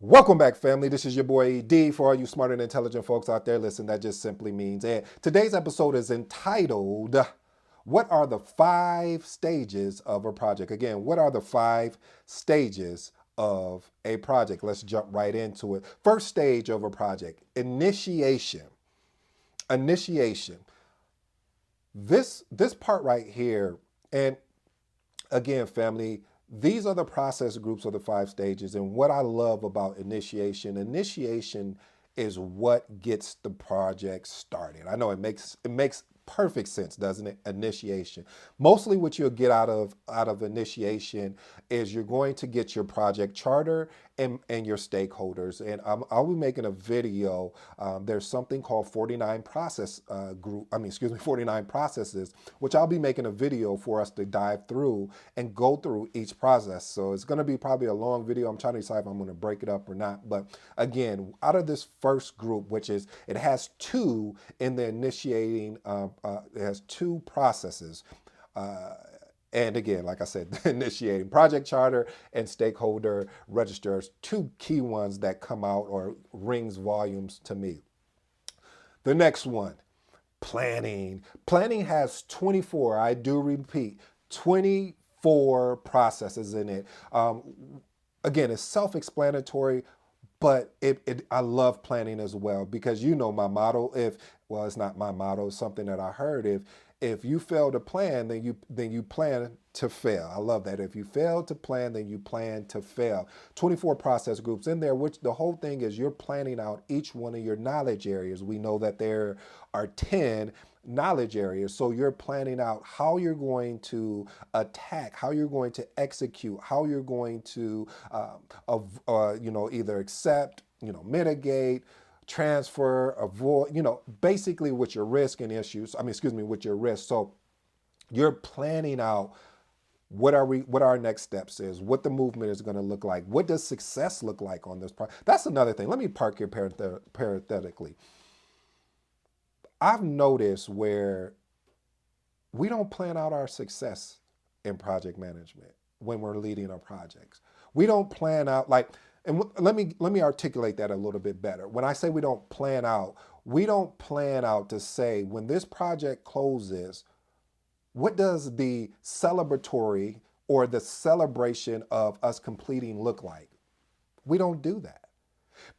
Welcome back, family. This is your boy D. For all you smart and intelligent folks out there, listen, that just simply means. And today's episode is entitled, What are the 5 stages of a project? Again, what are the 5 stages of a project? Let's jump right into it. First stage of a project, initiation. Initiation. This part right here, and again, family, these are the process groups of the 5 stages. And what I love about initiation is what gets the project started. I know it makes perfect sense, doesn't it? Initiation. Mostly what you'll get out of initiation is you're going to get your project charter and your stakeholders. And I'll be making a video. There's something called 49 process group. I mean, excuse me, 49 processes, which I'll be making a video for us to dive through and go through each process. So it's going to be probably a long video. I'm trying to decide if I'm going to break it up or not. But again, out of this first group, which is, it has two in the initiating, it has 2 processes. Uh, and again, like I said, initiating project charter and stakeholder registers, 2 key ones that come out or rings volumes to me. The next one, planning. Planning has 24, I do repeat, 24 processes in it. Again, it's self-explanatory, but I love planning as well, because you know my motto. If Well, it's not my motto, it's something that I heard. If you fail to plan, then you plan to fail. I love that. If you fail to plan, then you plan to fail. 24 process groups in there, which the whole thing is you're planning out each one of your knowledge areas. We know that there are 10 knowledge areas. So you're planning out how you're going to attack, how you're going to execute, how you're going to, either accept, mitigate, transfer, avoid, basically with your risk and issues. I mean, excuse me, with your risk. So you're planning out what our next steps is, what the movement is going to look like, what does success look like on this part. That's another thing. Let me park here parenthetically. I've noticed where we don't plan out our success in project management when we're leading our projects. We don't plan out like, and let me articulate that a little bit better. When I say we don't plan out to say when this project closes, what does the celebratory or the celebration of us completing look like? We don't do that.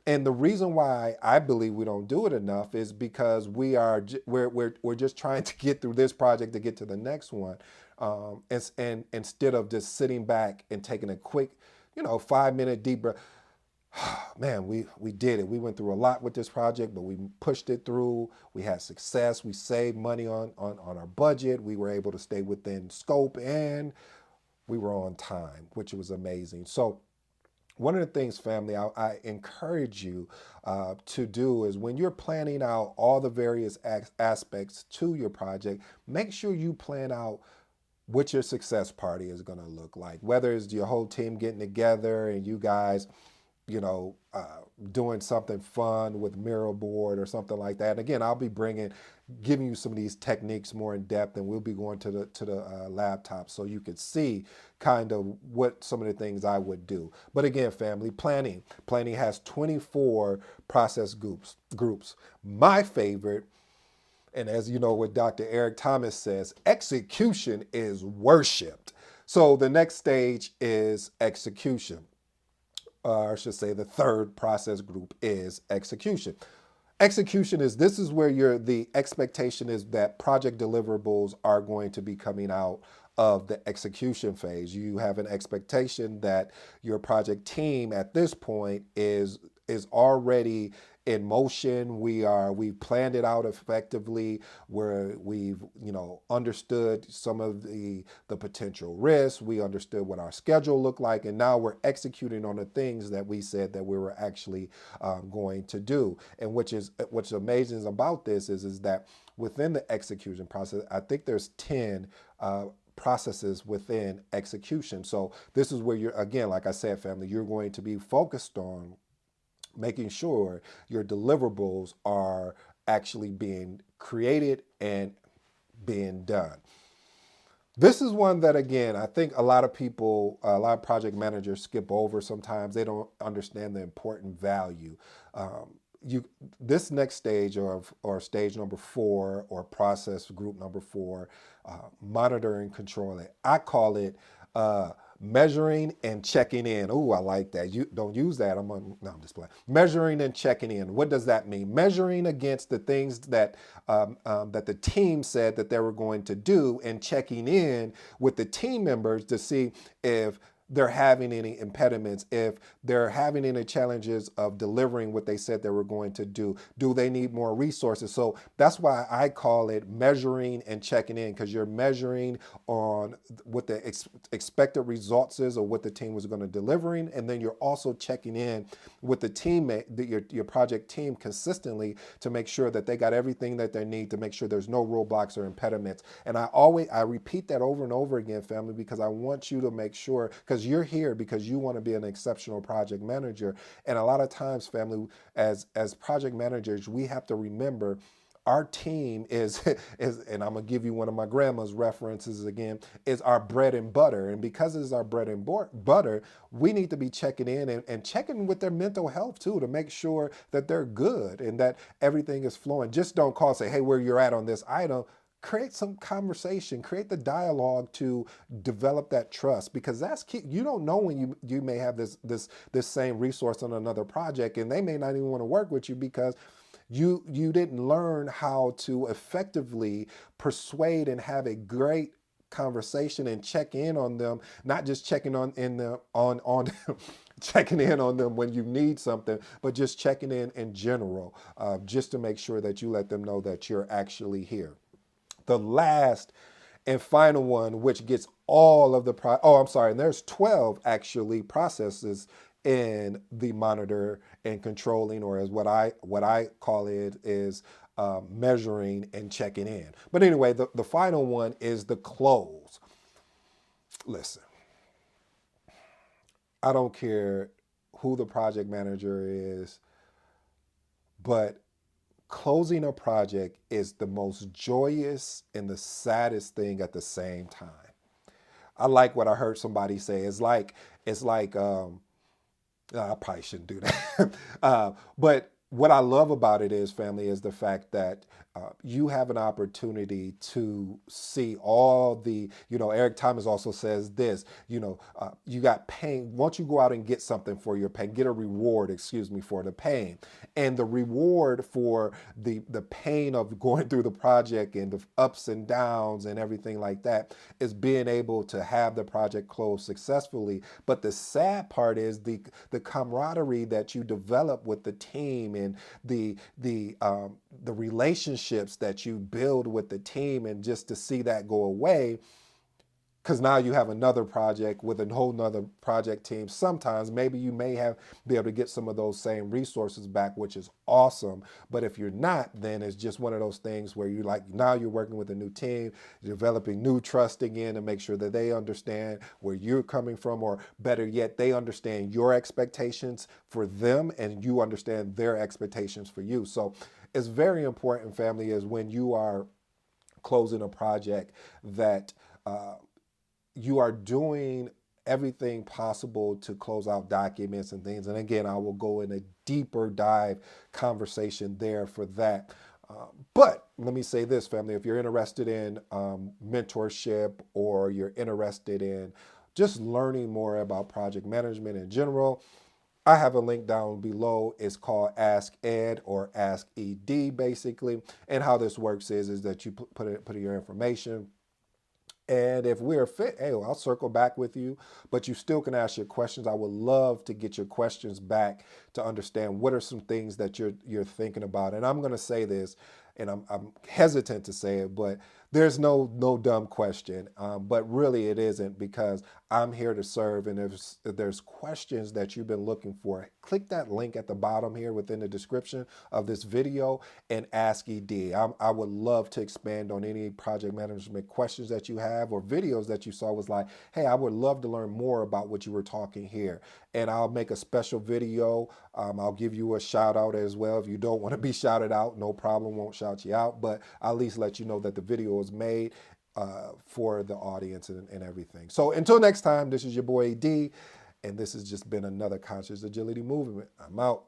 And the reason why I believe we don't do it enough is because we're just trying to get through this project to get to the next one, and instead of just sitting back and taking a quick, 5 minute deep breath. Man, we did it. We went through a lot with this project, but we pushed it through. We had success. We saved money on our budget. We were able to stay within scope, and we were on time, which was amazing. So one of the things, family, I encourage you to do is when you're planning out all the various aspects to your project, make sure you plan out what your success party is going to look like. Whether it's your whole team getting together and you guys, doing something fun with mirror board or something like that. And again, I'll be giving you some of these techniques more in depth, and we'll be going to the laptop so you can see kind of what some of the things I would do. But again, family, planning has 24 process groups. My favorite, and as you know what Dr. Eric Thomas says, execution is worshipped. So the next stage is execution. Or I should say the third process group is execution. Execution is, this is where the expectation is that project deliverables are going to be coming out of the execution phase. You have an expectation that your project team at this point is already in motion. We've planned it out effectively, where we've understood some of the potential risks. We understood what our schedule looked like, and now we're executing on the things that we said that we were actually going to do. And what's amazing about this is that within the execution process, I think there's 10 processes within execution. So this is where you're, again, like I said, family, you're going to be focused on making sure your deliverables are actually being created and being done. This is one that, again, I think a lot of people, a lot of project managers skip over sometimes. They don't understand the important value. Um, you this next stage, or stage number 4, or process group number 4, monitor and control it. I call it uh, measuring and checking in. Oh, I like that. You don't use that. No, I'm just playing. Measuring and checking in. What does that mean? Measuring against the things that that the team said that they were going to do, and checking in with the team members to see if they're having any impediments, if they're having any challenges of delivering what they said they were going to do. Do they need more resources? So that's why I call it measuring and checking in, because you're measuring on what the expected results is, or what the team was going to delivering, and then you're also checking in with the teammate, your project team, consistently, to make sure that they got everything that they need, to make sure there's no roadblocks or impediments. And I repeat that over and over again, family, because I want you to make sure, because you're here because you want to be an exceptional project manager. And a lot of times, family, as project managers, we have to remember our team is is, and I'm gonna give you one of my grandma's references again, is our bread and butter. And because it is our bread and butter, we need to be checking in, and checking with their mental health too, to make sure that they're good and that everything is flowing. Just don't call and say, hey, where you're at on this item. Create some conversation, create the dialogue to develop that trust, because that's key. You don't know when you may have this same resource on another project, and they may not even want to work with you because you didn't learn how to effectively persuade and have a great conversation and check in on them, not just checking on checking in on them when you need something, but just checking in general, just to make sure that you let them know that you're actually here. The last and final one, which gets all of the I'm sorry, and there's 12 actually processes in the monitor and controlling, or as what I call it is measuring and checking in. But anyway, the final one is the close. Listen, I don't care who the project manager is, but closing a project is the most joyous and the saddest thing at the same time. I like what I heard somebody say. It's like I probably shouldn't do that. But what I love about it is, family, is the fact that you have an opportunity to see all the, Eric Thomas also says this, you got pain. Once you go out and get something for your pain, get a reward, excuse me, for the pain. And the reward for the pain of going through the project and the ups and downs and everything like that is being able to have the project close successfully. But the sad part is the camaraderie that you develop with the team, and the relationships that you build with the team, and just to see that go away, because now you have another project with a whole nother project team. Sometimes maybe you may have be able to get some of those same resources back, which is awesome. But if you're not, then it's just one of those things where you like, now you're working with a new team, developing new trust again, to make sure that they understand where you're coming from, or better yet, they understand your expectations for them and you understand their expectations for you. So it's very important, family, is when you are closing a project, that you are doing everything possible to close out documents and things. And again, I will go in a deeper dive conversation there for that. But let me say this, family, if you're interested in mentorship, or you're interested in just learning more about project management in general, I have a link down below. It's called Ask Ed, or Ask ED, basically. And how this works is that you put in your information, and if we're fit, hey, well, I'll circle back with you, but you still can ask your questions. I would love to get your questions back to understand what are some things that you're thinking about. And I'm going to say this, and I'm hesitant to say it, but there's no dumb question. But really it isn't, because I'm here to serve. And if there's questions that you've been looking for, click that link at the bottom here within the description of this video and ask ED. I would love to expand on any project management questions that you have, or videos that you saw was like, hey, I would love to learn more about what you were talking here. And I'll make a special video. I'll give you a shout out as well. If you don't want to be shouted out, no problem, won't shout you out, but I'll at least let you know that the video was made. for the audience and everything. So until next time, this is your boy D, and this has just been another Conscious Agility Movement. I'm out.